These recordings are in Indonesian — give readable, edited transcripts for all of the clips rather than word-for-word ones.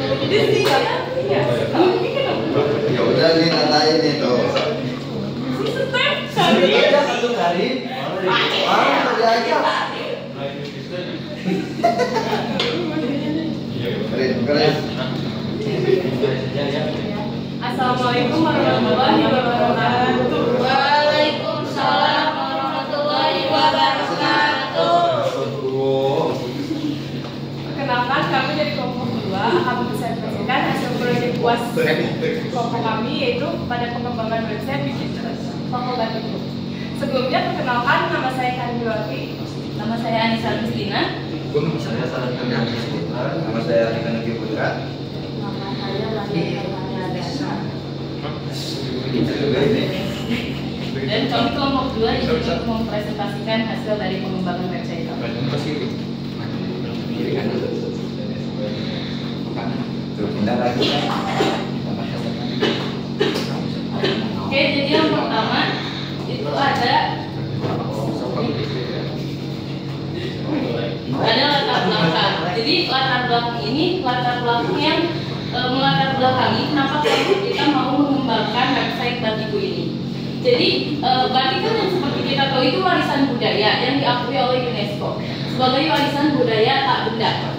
Ya udah nih katain nih tuh. Sini aja satu kali. Kerja aja. Keren. Assalamualaikum warahmatullahi wabarakatuh. Waalaikumsalam warahmatullahi wabarakatuh. Perkenalkan, kami dari kelompok 2 akan mempresentasikan hasil proyek UAS kelompok kami, yaitu pada pengembangan website digital Fakultas itu. Sebelumnya perkenalkan, nama saya Kandilwati. Nama saya Anissa Agustina. Nama saya Sarankan Yandis Putra. Nama saya Rikan Negi Putra. Nama saya Lani Adasa. Dan kami kelompok 2 ini untuk mempresentasikan hasil dari pengembangan website kami. Oke, jadi yang pertama itu ada latar belakang. Jadi latar belakang ini latar belakang yang melatar belakangi kenapa kita mau mengembangkan website Batiku ini. Jadi batik kan yang seperti kita tahu itu warisan budaya yang diakui oleh UNESCO sebagai warisan budaya tak benda.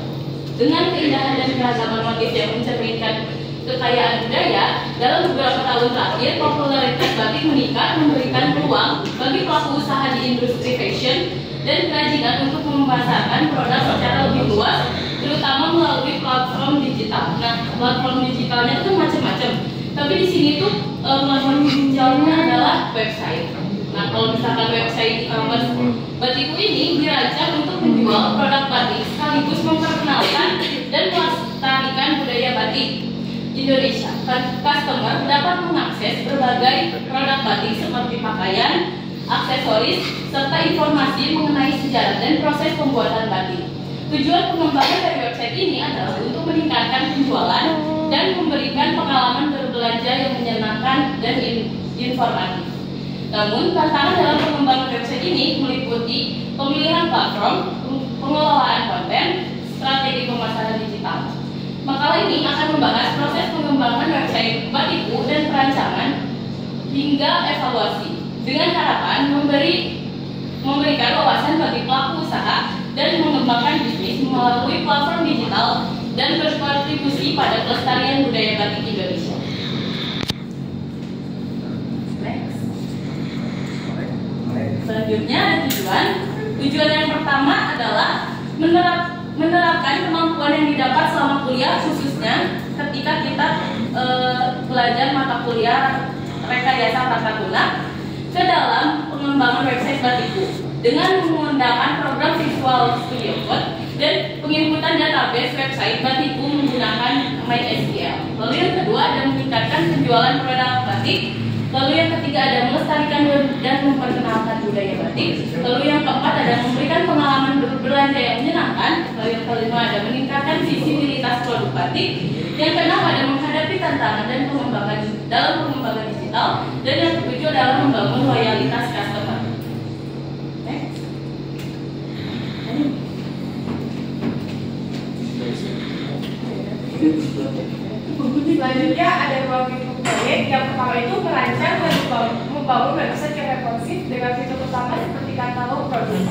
Dengan keindahan dan keragaman motif yang mencerminkan kekayaan budaya, dalam beberapa tahun terakhir popularitas batik meningkat, memberikan peluang bagi pelaku usaha di industri fashion dan kerajinan untuk memasarkan produk secara lebih luas, terutama melalui platform digital. Nah, platform digitalnya itu macam-macam. Tapi di sini tuh platform digitalnya adalah website. Nah, kalau misalkan website e-commerce Batiku ini dirancang untuk menjual produk batik sekaligus memperkenalkan dan melestarikan budaya batik Indonesia. Customer dapat mengakses berbagai produk batik seperti pakaian, aksesoris, serta informasi mengenai sejarah dan proses pembuatan batik. Tujuan pengembangan dari website ini adalah untuk meningkatkan penjualan dan memberikan pengalaman berbelanja yang menyenangkan dan informatif. Namun, tantangan dalam pengembangan website ini meliputi pemilihan platform, pengelolaan konten, strategi pemasaran digital. Makalah ini akan membahas proses pengembangan website Batiku dan perancangan hingga evaluasi, dengan harapan memberikan wawasan bagi pelaku usaha dan mengembangkan bisnis melalui platform digital dan berkontribusi pada pelestarian budaya batik Indonesia. Selanjutnya ada tujuan yang pertama adalah menerapkan kemampuan yang didapat selama kuliah, khususnya ketika kita belajar mata kuliah rekayasa tata guna ke dalam pengembangan website Batiku dengan menggunakan program Visual Studio Code dan penginputan database website Batiku menggunakan MySQL. Lalu yang kedua ada meningkatkan penjualan produk batik. Lalu yang ketiga ada melestarikan dan memperkenalkan budaya batik. Lalu yang keempat ada memberikan pengalaman berbelanja yang menyenangkan. Lalu yang kelima ada meningkatkan visibilitas produk batik. Yang keenam ada menghadapi tantangan dan pengembangan dalam pengembangan digital. Dan yang ketujuh adalah membangun loyalitas customer. Next. Selanjutnya ada ruang lingkup proyek. Yang pertama itu merancang dan membangun website yang responsif dengan fitur utama seperti katalog produk.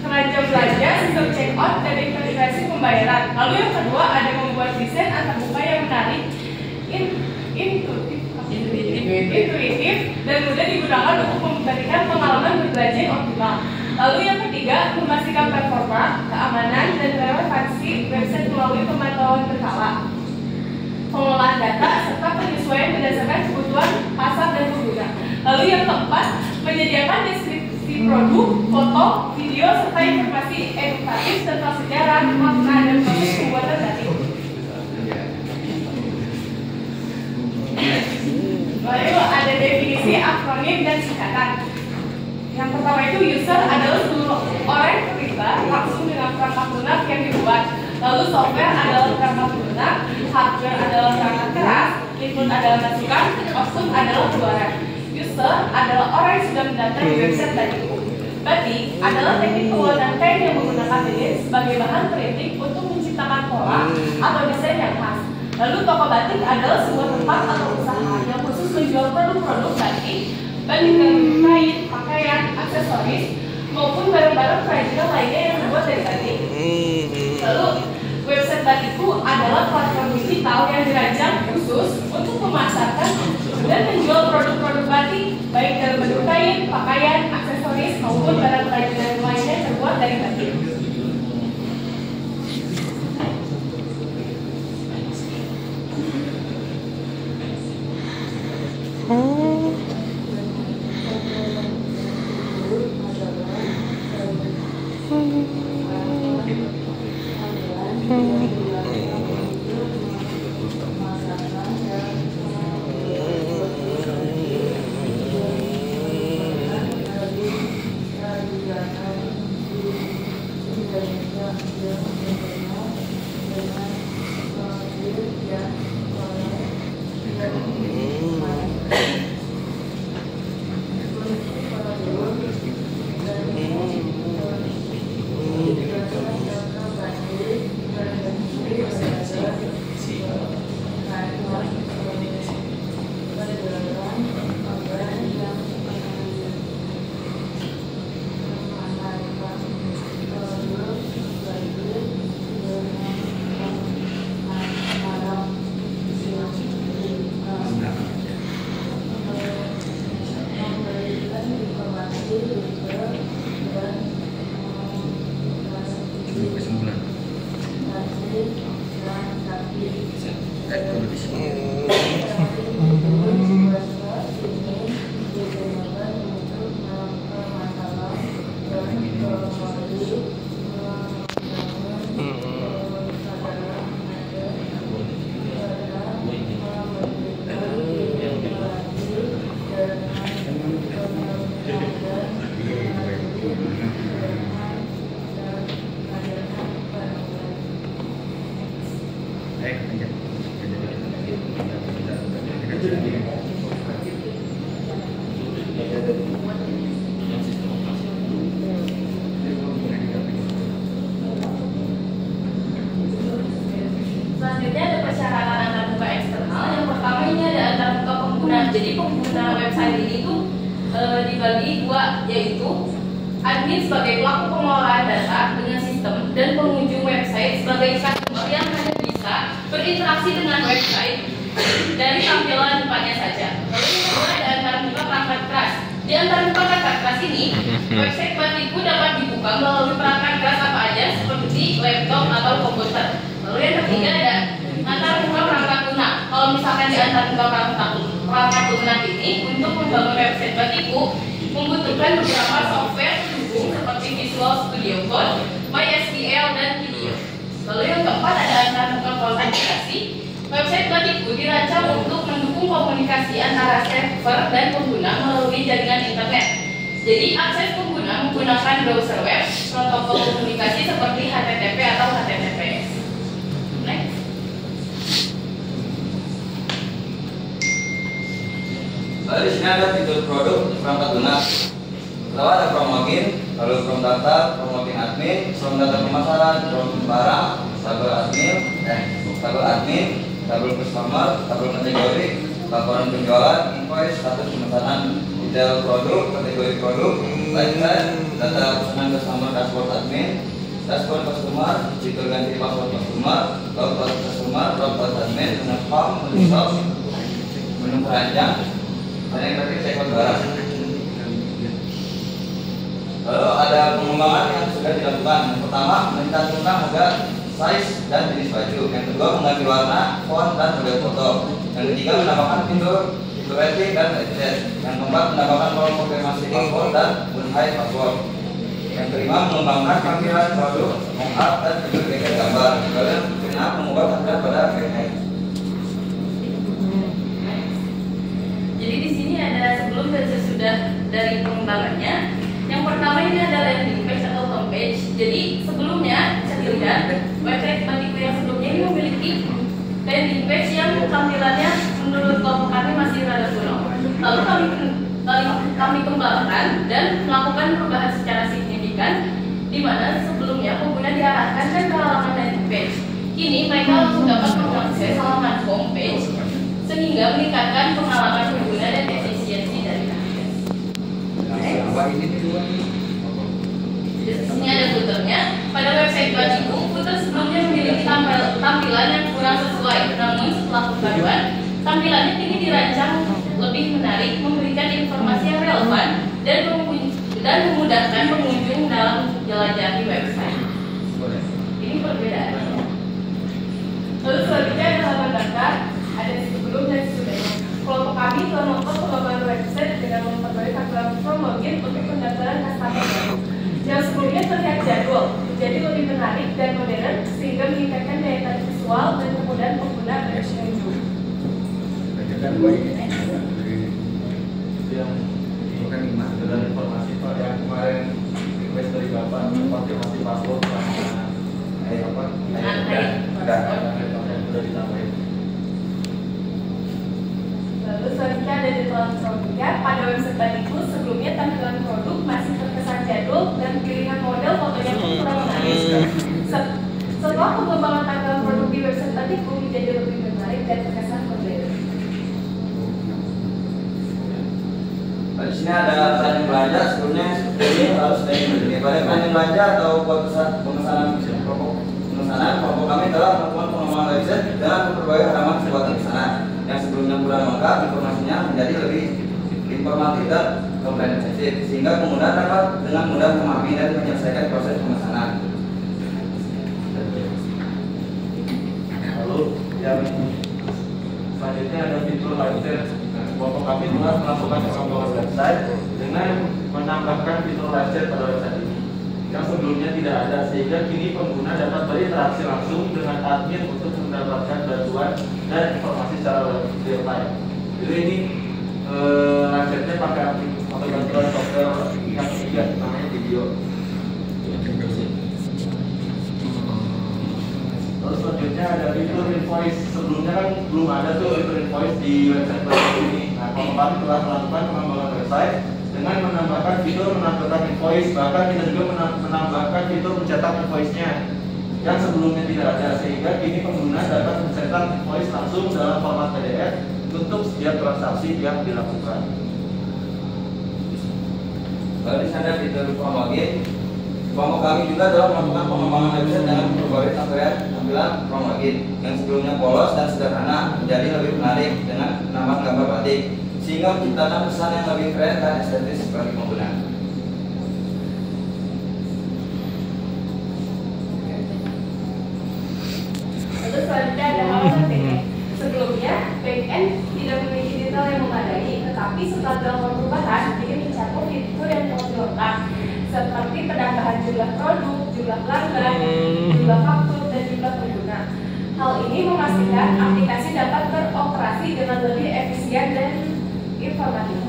Keranjang belanja, sistem check out, dan integrasi pembayaran. Lalu yang kedua ada membuat desain antarmuka yang menarik, intuitif, dan mudah digunakan untuk memberikan pengalaman berbelanja yang optimal. Lalu yang ketiga, memastikan performa, keamanan, dan relevansi website melalui pemantauan berkala, pengolahan data, serta penyesuaian berdasarkan kebutuhan pasar dan pengguna. Lalu yang keempat, menyediakan deskripsi produk, foto, video, serta informasi edukatif tentang sejarah, makna, dan proses pembuatan batik. Lalu ada definisi, akronim, dan singkatan. Yang pertama itu user adalah seluruh orang yang terlibat langsung dengan perangkat lunak yang dibuat. Lalu software adalah perangkat lunak, hardware adalah perangkat keras, input adalah masukan, output adalah keluaran. User user adalah orang yang sudah mendaftar di website Batiku. Batik adalah teknik pembuatan kain yang menggunakan lilin sebagai bahan perintik untuk menciptakan pola atau desain yang khas. Lalu toko batik adalah sebuah tempat atau usaha yang khusus menjual produk-produk batik, baik dari kain, pakaian, aksesoris, maupun barang-barang kerajinan lainnya yang terbuat dari batik. Lalu website Batiku adalah platform digital yang dirancang khusus untuk memasarkan dan menjual produk-produk batik baik dalam bentuk kain, pakaian, aksesoris maupun barang kerajinan lainnya yang terbuat dari batik. Selanjutnya ada persyaratan antarmuka eksternal. Yang pertama ini ada antarmuka pengguna. Jadi pengguna website ini tuh dibagi dua, yaitu admin sebagai pelaku pengelolaan data dengan sistem dan pengunjung website sebagai customer yang hanya bisa berinteraksi dengan website dari tampilan depannya saja. Lalu yang kedua ada antarmuka perangkat keras. Di antarmuka perangkat keras ini, website Batiku dapat dibuka melalui perangkat keras apa aja seperti laptop atau komputer. Lalu yang ketiga ada antarmuka perangkat lunak. Kalau misalkan di antarmuka perangkat lunak ini, untuk membangun website Batiku membutuhkan beberapa software pendukung seperti Visual Studio Code, MySQL, dan video. Lalu yang keempat ada antarmuka konfigurasi. Website Batiku dirancang untuk mendukung komunikasi antara server dan pengguna melalui jaringan internet. Jadi akses pengguna menggunakan browser web, protokol komunikasi seperti HTTP atau HTTPS. Next. Lalu di sini ada fitur produk perangkat lunak. Pertama ada from login, lalu from data, from login admin, from data pemasaran, from barang, tabel admin, tabel customer, tabel kategori, laporan penjualan, invoice, status pemesanan, detail produk, kategori produk, lifetime, data pesanan customer, dashboard admin, dashboard customer, fitur ganti password customer, log customer, log admin, menu form, menu shop, menu keranjang, dan yang terakhir checkout barang. Lalu ada pengembangan yang sudah dilakukan. Yang pertama mencantumkan harga, size, dan jenis baju. Yang kedua mengganti warna, font, dan model foto. Yang ketiga menambahkan fitur rating dan edit. Yang keempat menambahkan kolom konfirmasi password dan unhide password. Yang kelima mengembangkan tampilan produk, mockup, dan fitur bagian gambar. Lalu yang keenam mengubah tampilan pada backend. Jadi di sini ada sebelum dan sesudah dari pengembangannya. Yang pertama ini ada landing page atau homepage. Jadi sebelumnya bisa dilihat website Batiku yang sebelumnya ini memiliki landing page yang tampilannya menurut kelompok kami masih rada kuno. Lalu kami kami kembangkan dan melakukan perubahan secara signifikan, di mana sebelumnya pengguna diarahkan ke halaman landing page. Kini mereka langsung dapat mengakses halaman homepage sehingga meningkatkan pengalaman pengguna dan efisiensi dari akses. Di sini ada footernya. Pada website Batiku, footer sebelumnya memiliki tampilan yang kurang sesuai. Namun setelah pembaruan, tampilannya kini dirancang lebih menarik, memberikan informasi yang relevan dan memudahkan pengunjung dalam menjelajahi website. Ini perbedaannya. Lalu selanjutnya ada halaman daftar, ada sebelum dan sesudahnya. Kelompok kami telah melakukan pengembangan website dengan memperbarui tampilan form login untuk pendaftaran customer baru. Yang sebelumnya terlihat jadwal, menjadi lebih menarik dan modern sehingga meningkatkan daya tarik visual dan kemudahan pengguna berpengunjung. Bukan dengan informasi Pak yang kemarin request dari Bapak konfirmasi password sama apa? Sudah ditambahin. Lalu selanjutnya ada detail produknya. Pada website Batiku sebelumnya tampilan produk masih terkesan jadul dan pilihan model fotonya pun kurang menarik. Setelah pengembangan tampilan produk di website Batiku menjadi lebih menarik dan terkesan modern. Di sini ada planning belanja. Sebelumnya ini harus dari planning belanja atau pemesanan kelompok kami telah melakukan pengembangan website dengan memperbarui halaman sebuah pesanan yang sebelumnya kurang lengkap, informasinya menjadi lebih informatif dan komprehensif sehingga pengguna dapat dengan mudah memahami dan menyelesaikan proses pemesanan. Lalu yang selanjutnya ada fitur live chat. Kelompok kami telah melakukan pengembangan website dengan menambahkan fitur live chat pada website ini yang sebelumnya tidak ada, sehingga kini pengguna dapat berinteraksi langsung dengan admin untuk mendapatkan bantuan dan informasi secara real time. Jadi ini live chatnya pakai bantuan software pihak ketiga namanya video. Terus selanjutnya ada fitur invoice. Sebelumnya kan belum ada tuh fitur invoice di website baru ini. Nah, kelompok kami telah melakukan pengembangan website dengan menambahkan fitur menampilkan invoice. Bahkan kita juga menambahkan fitur mencetak invoice-nya yang sebelumnya tidak ada, sehingga kini pengguna dapat mencetak invoice langsung dalam format PDF untuk setiap transaksi yang dilakukan. Lalu di sana fitur form login. Kelompok kami juga telah melakukan pengembangan website dengan memperbarui tampilan form login yang sebelumnya polos dan sederhana menjadi lebih menarik dengan menambah gambar batik sehingga menciptakan pesan yang lebih keren dan estetis bagi pengguna. Lalu selanjutnya ada halaman backend. Sebelumnya, backend tidak memiliki detail yang memadai, tetapi setelah dilakukan perubahan, ini mencakup fitur yang telah dilengkap seperti penambahan jumlah produk, jumlah pelanggan, jumlah faktur, dan jumlah pengguna. Hal ini memastikan aplikasi dapat beroperasi dengan lebih efisien dan informatif.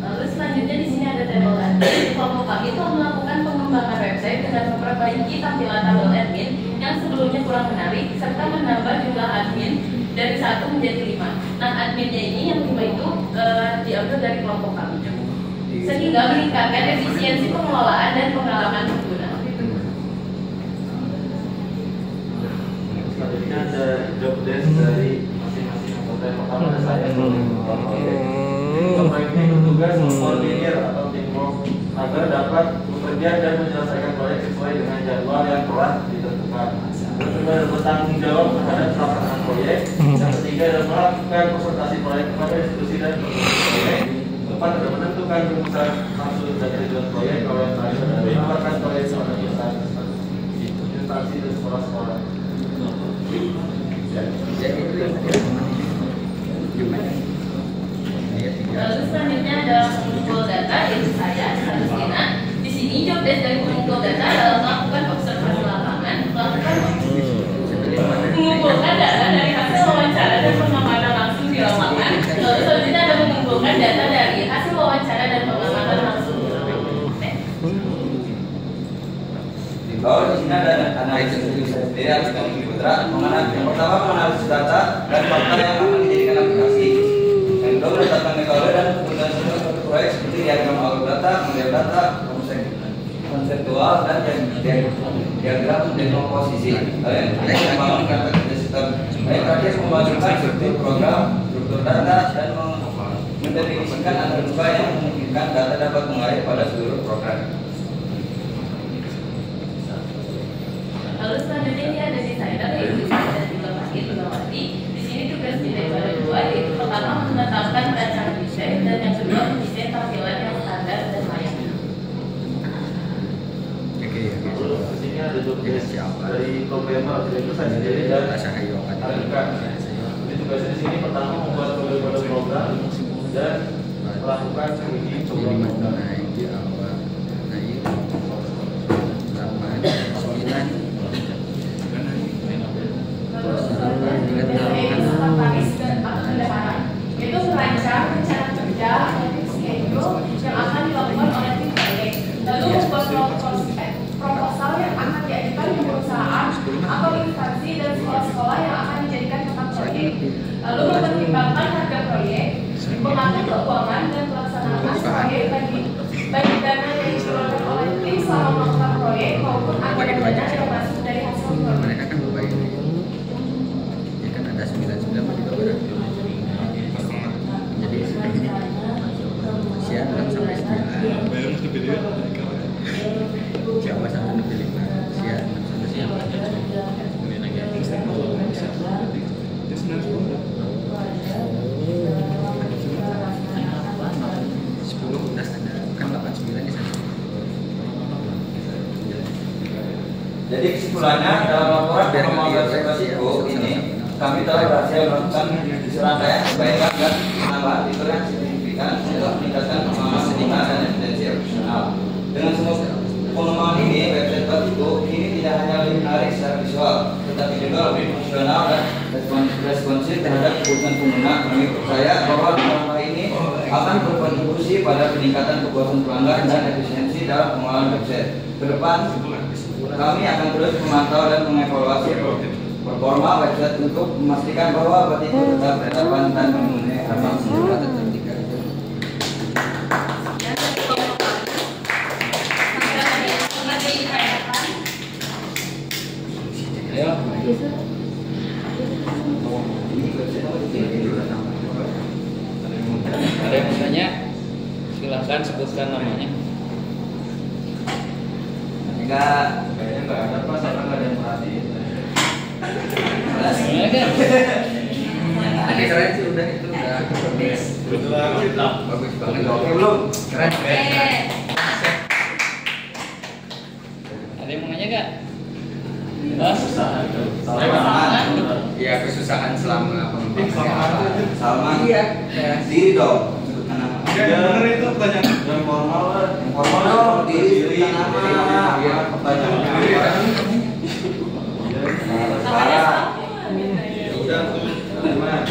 Lalu selanjutnya di sini ada tabel admin. Kelompok kami telah melakukan pengembangan website dengan memperbaiki tampilan tabel admin yang sebelumnya kurang menarik serta menambah jumlah admin dari 1 menjadi 5. Nah, adminnya ini yang 5 itu diambil dari kelompok kami, sehingga meningkatkan efisiensi pengelolaan dan pengalaman pengguna. Selanjutnya ada job desk dari masing-masing anggota. Yang pertama ada saya. Proyeknya bertugas mengkoordinir atau teamwork agar dapat bekerja dan menyelesaikan proyek sesuai dengan jadwal yang telah ditentukan. Terus juga ada bertanggung jawab terhadap pelaksanaan proyek. Yang ketiga adalah melakukan presentasi proyek kepada institusi dan proyek. Keempat adalah menentukan rumusan maksud dan tujuan proyek. Kalau yang terakhir adalah menawarkan proyek kepada perusahaan instansi dan sekolah-sekolah. Lalu selanjutnya ada mengumpul data, yaitu saya, Agustina. Di sini job desk dari mengumpul data adalah melakukan observasi lapangan, mengumpulkan data dari hasil wawancara dan pengamatan langsung di lapangan. Lalu selanjutnya ada mengumpulkan data dari hasil wawancara dan pengamatan langsung di lapangan. Di bawah di sini ada analisis sendiri harus kami putra. Yang pertama menganalisis data dan fakta yang akan dijadikan aplikasi. Yang kedua seperti diagram alur data, model data, konseptual, dan diagram dekomposisi. Kalian membangun kata-kata sistem. Baik, terakhir memajukan struktur program, struktur data, dan mendefinisikan algoritma yang memungkinkan data dapat mengalir pada seluruh program. Lalu selanjutnya ini ada desainer, yaitu desainer juga Mas Indrawati. Di sini tugas desainer ada dua, yaitu pertama menetapkan rancangan desain dan yang kedua mendesain tampilan yang standar dan layak. Di sini ada tugas dari programmer, itu saja jadi dan aplikasi. Jadi tugasnya di sini pertama membuat kode-kode program dan melakukan uji coba program. Itu merancang rencana kerja atau schedule yang akan dilakukan oleh tim proyek, lalu membuat proposal yang akan diajukan ke perusahaan atau instansi dan sekolah-sekolah yang akan dijadikan tempat proyek, lalu mempertimbangkan harga proyek, mengatur keuangan dan pelaksanaan proyek bagi dana yang dikeluarkan oleh tim selama melakukan proyek maupun anggaran dana yang masuk dari hasil proyek. Mereka kan berbaik ya kan ada 99 juga berarti jadi siang 6 sampai 9 bayar mesti video Jawa sampai lebih 5 siang 6 sampai 9 ini lagi udah ada kan 89 di sana. Jadi kesimpulannya dalam laporan pengembangan resiko ini kami telah berhasil melakukan serangkaian perbaikan dan penambahan fitur yang signifikan untuk meningkatkan pengalaman pengguna dan efisiensi operasional. Dengan semua pengembangan ini, website Batigo kini tidak hanya lebih menarik secara visual, tetapi juga lebih fungsional dan responsif terhadap kebutuhan pengguna. Kami percaya bahwa langkah ini akan berkontribusi pada peningkatan kepuasan pelanggan dan efisiensi dalam pengelolaan website. Ke depan, kami akan terus memantau dan mengevaluasi performa website untuk memastikan bahwa Batigo tetap relevan dan memenuhi harapan pengguna. Ada yang mau tanya? Silahkan sebutkan namanya. Enggak, Kayaknya nggak ada pas, karena nggak ada yang perhatiin. Gimana kan? Ini keren sih udah itu udah bagus banget. oke belum? Keren. Ada yang mau nanya gak? Bos? Iya kesusahan selama pengembangan. Salman. Iya. Diri dong. Sebutkan nama. bener itu pertanyaan Yang formal lah. Yang formal dong. Diri. Sebutkan nama. Iya. Pertanyaan. Sarah. udah teman-teman.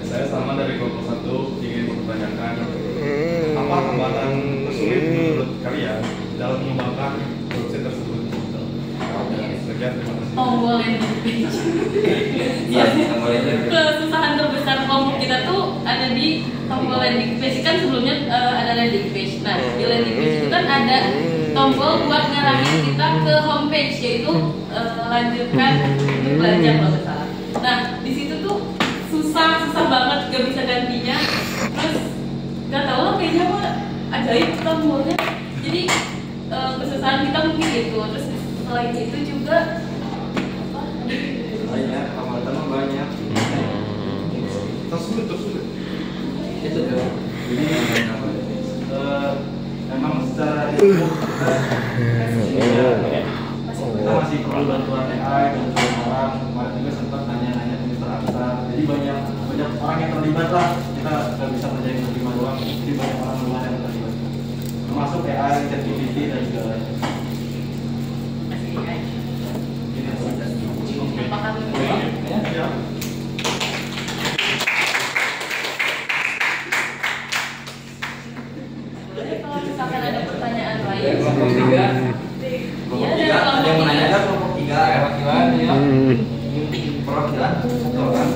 Saya Salman dari kelompok 1 ingin mempertanyakan apa hambatan tersulit menurut kalian dalam mengembangkan website tersebut. Sekian, terima kasih. Tombol landing page. Iya, tombol landing page. Kesusahan terbesar kelompok kita tuh ada di tombol landing page. Kan sebelumnya ada landing page. Nah, di landing page itu kan ada tombol buat ngarahin kita ke homepage, yaitu lanjutkan untuk belajar kalau nggak salah. Nah, di situ tuh susah banget, gak bisa gantinya. Terus nggak tahu lah, kayaknya apa ajaib tombolnya. Jadi kesusahan kita mungkin itu. Terus selain itu juga Banyak, hambatan banyak. Tersulit. Itu tuh. Jadi memang secara ilmu kita masih perlu bantuan AI, bantuan orang. Kemarin juga sempat nanya-nanya ke Mr. Aksar. Jadi banyak orang yang terlibat lah. Kita nggak bisa kerjain berlima doang. Jadi banyak orang luar yang terlibat. Termasuk AI, ChatGPT dan segala lain. apakah Ya. kalau misalkan ada pertanyaan lain, Kelompok 3. iya Kelompok dari 3 ada yang kelompok menanyakan tiga. kelompok 3 perwakilan ya. Perwakilan satu orang.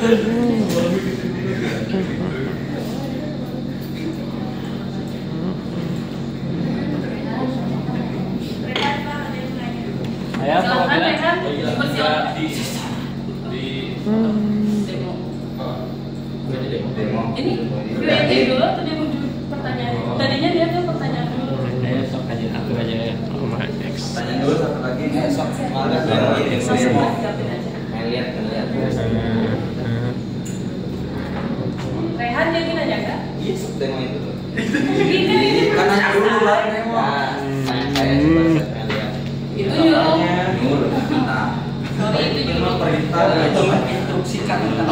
Saya mau Silakan bilang Rehan, dipersilakan. Demo. Ini Q&A dulu atau demo dulu pertanyaan? Tadinya dia tuh pertanyaan dulu. sok aja aku aja ya. Tanya dulu satu lagi. Sok. Ada Siapin aja. Lihat. Rehan jadi nanya nggak? Iya, demo itu tuh. Ini Kan nanya dulu baru demo. Tanya saya coba saya lihat. Itu nyuruh. Nyuruh. Nah, Sorry, itu Cuma nyuruh. perintah dan cuma instruksikan kan.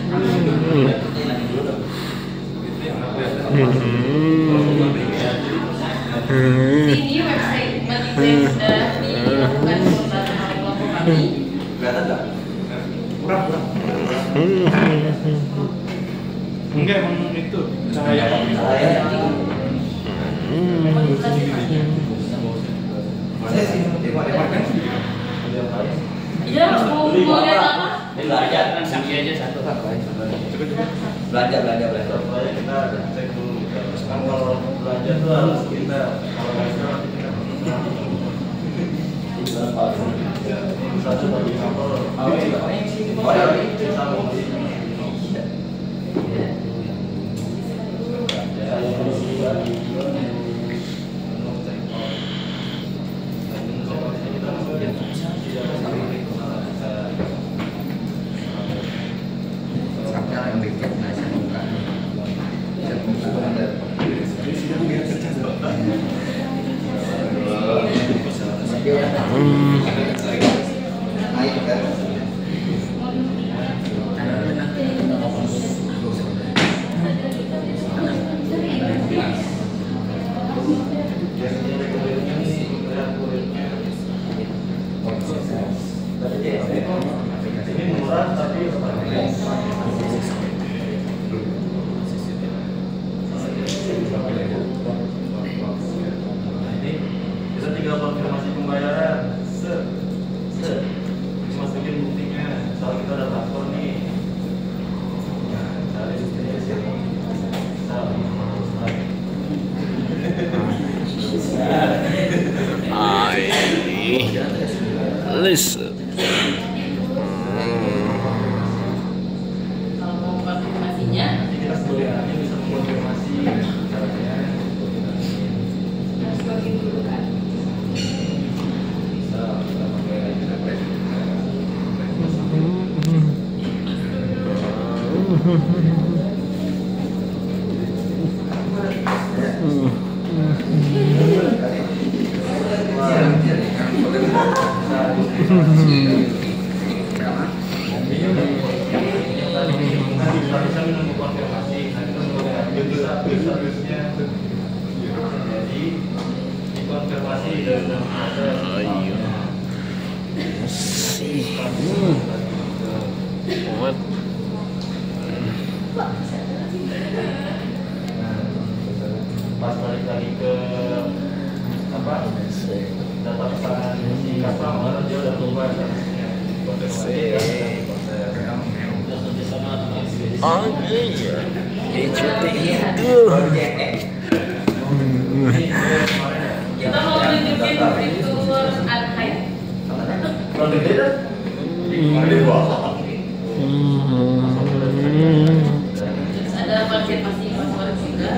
Nanya dulu dong. Ini website Batikbase dilakukan pembahasan oleh kelompok kami. Kelihatan nggak? Kurang. Enggak, emang itu cahaya Saya sih demo kan. Iya, mau lihat apa? Belajar transaksi aja satu Belanja. Supaya kita cek dulu. Kan kalau belanja tuh harus kita kalau nggak bisa nanti kita satu bagi kapal. Yang bikin nasi buka. Naik kan. Ini murah tapi ini kita tinggal konfirmasi pembayaran. Masukin buktinya. Soal kita ada lapor nih. Nah, cari buktinya sini. Listen. Kalau mau konfirmasinya, Nanti kita sebenarnya bisa mengkonfirmasi caranya. Harus login dulu kan? Bisa kita pakai bisa menunggu konfirmasi. Nanti kita bisa jadi dikonfirmasi dan proses. What? Pas balik lagi ke apa data pesanan si kapal baru dia udah berubah statusnya konfirmasi dan proses. Oh yeah. kita mau nunjukin fitur archive. Kalau gede dah, gede banget. Terus ada konfirmasi password juga.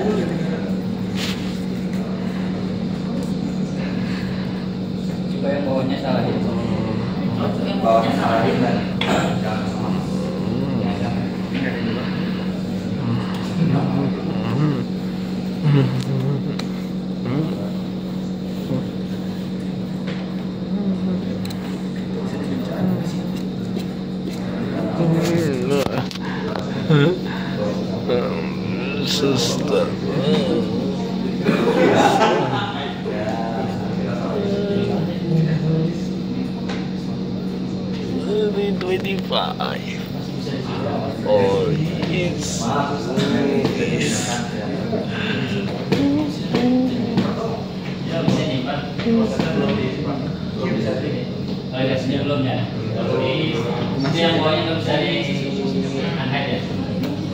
coba yang bawahnya salah ya. Oh, yang Bawah punya salah. salahin dan jangan sama. Sister. 25. Oh, yes. Ya bisa nyimpan, prosesnya belum diisi Pak, belum bisa ini. validasinya belum ya. Jadi itu yang bawahnya nggak bisa diangkat ya.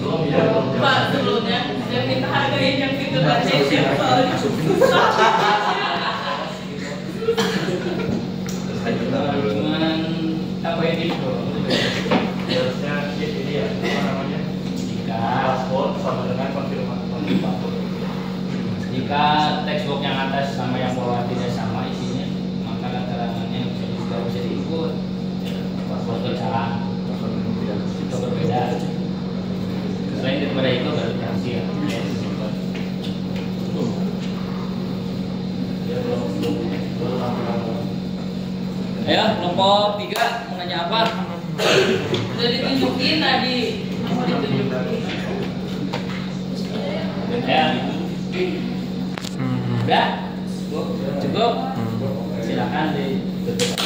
Belum ya. Pak, sebelumnya saya minta hargain yang fitur budget soalnya susah. Cuman apa ini bro? Harusnya ini ya, apa namanya? Jika Paspor sama dengan konfirmasi paspor. jika textbook yang atas sama yang bawah tidak sama isinya, maka keterangannya bisa diikut. Paspor salah itu berbeda. Selain daripada itu baru berhasil. Ayo, kelompok 3 mau nanya apa? Udah ditunjukin tadi. Ditunjukin. Ya. Udah? Cukup? Silakan ditutup.